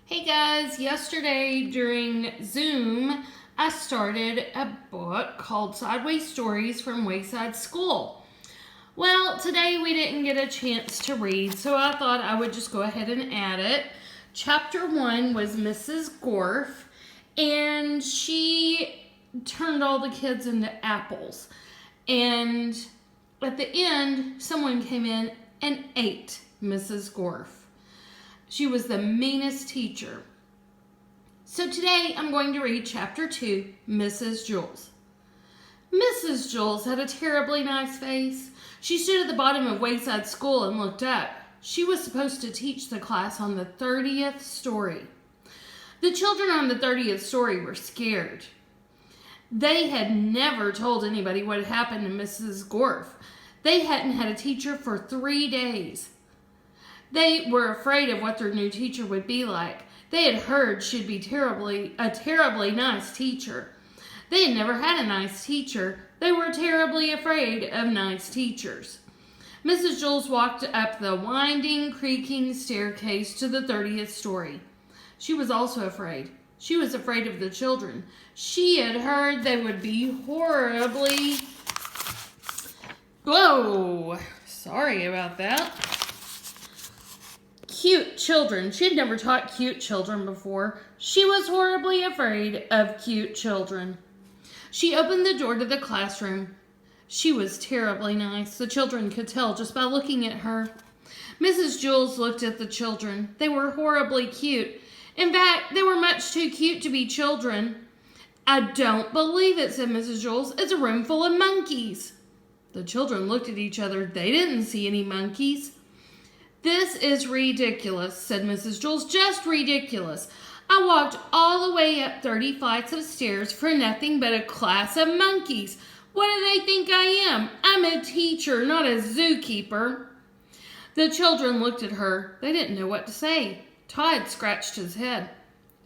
Hey guys, yesterday during Zoom, I started a book called Sideways Stories from Wayside School. Well, today we didn't get a chance to read, so I thought I would just go ahead and add it. Chapter 1 was Mrs. Gorf, and she turned all the kids into apples. And at the end, someone came in and ate Mrs. Gorf. She was the meanest teacher. So today I'm going to read chapter 2, Mrs. Jewls. Mrs. Jewls had a terribly nice face. She stood at the bottom of Wayside School and looked up. She was supposed to teach the class on the 30th story. The children on the 30th story were scared. They had never told anybody what had happened to Mrs. Gorf. They hadn't had a teacher for 3 days. They were afraid of what their new teacher would be like. They had heard she'd be a terribly nice teacher. They had never had a nice teacher. They were terribly afraid of nice teachers. Mrs. Jewls walked up the winding, creaking staircase to the 30th story. She was also afraid. She was afraid of the children. She had heard they would be horribly... Whoa! Sorry about that. Cute children. She had never taught cute children before. She was horribly afraid of cute children. She opened the door to the classroom. She was terribly nice. The children could tell just by looking at her. Mrs. Jewls looked at the children. They were horribly cute. In fact, they were much too cute to be children. "I don't believe it," said Mrs. Jewls. "It's a room full of monkeys." The children looked at each other. They didn't see any monkeys. "This is ridiculous," said Mrs. Jewls. "Just ridiculous. I walked all the way up 30 flights of stairs for nothing but a class of monkeys. What do they think I am? I'm a teacher, not a zookeeper." The children looked at her. They didn't know what to say. Todd scratched his head.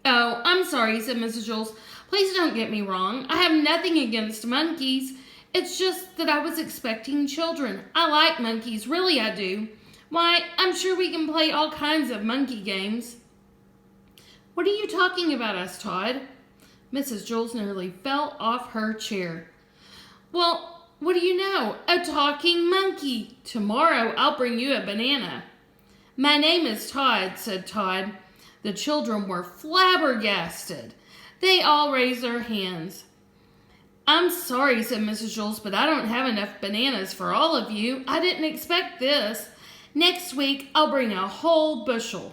"Oh, I'm sorry," said Mrs. Jewls. "Please don't get me wrong. I have nothing against monkeys. It's just that I was expecting children. I like monkeys, really I do. Why, I'm sure we can play all kinds of monkey games." "What are you talking about?" asked Todd. Mrs. Jewls nearly fell off her chair. "Well, what do you know? A talking monkey. Tomorrow I'll bring you a banana." "My name is Todd," said Todd. The children were flabbergasted. They all raised their hands. "I'm sorry," said Mrs. Jewls, "but I don't have enough bananas for all of you. I didn't expect this. Next week, I'll bring a whole bushel."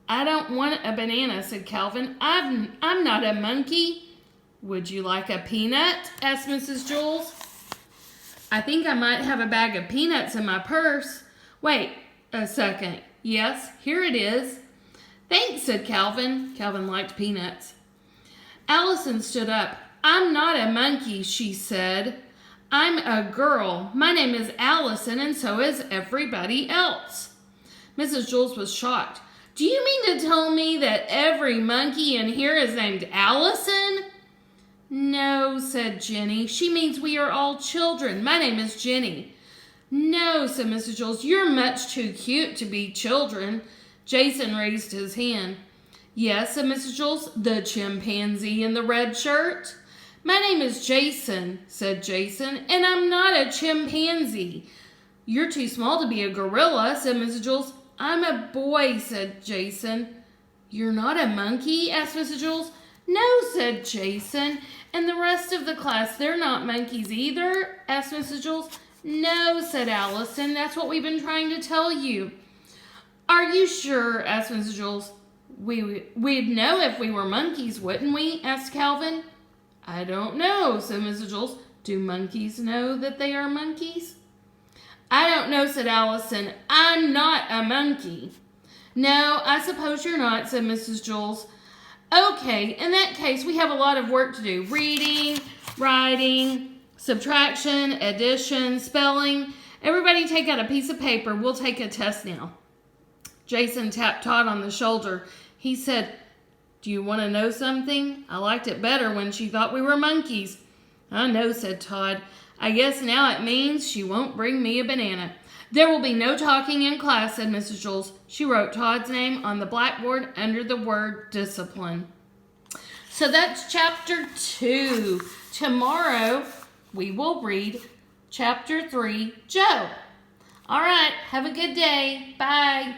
"I don't want a banana," said Calvin. I'm not a monkey." "Would you like a peanut?" asked Mrs. Jewls. "I think I might have a bag of peanuts in my purse. Wait a second. Yes, here it is." "Thanks," said Calvin. Calvin liked peanuts. Allison stood up. "I'm not a monkey," she said. "I'm a girl. My name is Allison, and so is everybody else." Mrs. Jewls was shocked. "Do you mean to tell me that every monkey in here is named Allison?" "No," said Jenny. "She means we are all children. My name is Jenny." "No," said Mrs. Jewls. "You're much too cute to be children." Jason raised his hand. "Yes," said Mrs. Jewls. "The chimpanzee in the red shirt?" "My name is Jason," said Jason, "and I'm not a chimpanzee." "You're too small to be a gorilla," said Mrs. Jewls. "I'm a boy," said Jason. "You're not a monkey?" asked Mrs. Jewls. "No," said Jason. "And the rest of the class, they're not monkeys either?" asked Mrs. Jewls. "No," said Allison. "That's what we've been trying to tell you." "Are you sure?" asked Mrs. Jewls. We'd know if we were monkeys, wouldn't we?" asked Calvin. "I don't know," said Mrs. Jewls. "Do monkeys know that they are monkeys?" "I don't know," said Allison. "I'm not a monkey." "No, I suppose you're not," said Mrs. Jewls. "Okay, in that case, we have a lot of work to do. Reading, writing, subtraction, addition, spelling. Everybody take out a piece of paper. We'll take a test now." Jason tapped Todd on the shoulder. He said, "Do you want to know something? I liked it better when she thought we were monkeys." "I know," said Todd. "I guess now it means she won't bring me a banana." There will be no talking in class, said Mrs. Jewls. She wrote Todd's name on the blackboard under the word discipline. So that's chapter 2. Tomorrow we will read chapter 3, Joe. All right, have a good day. Bye.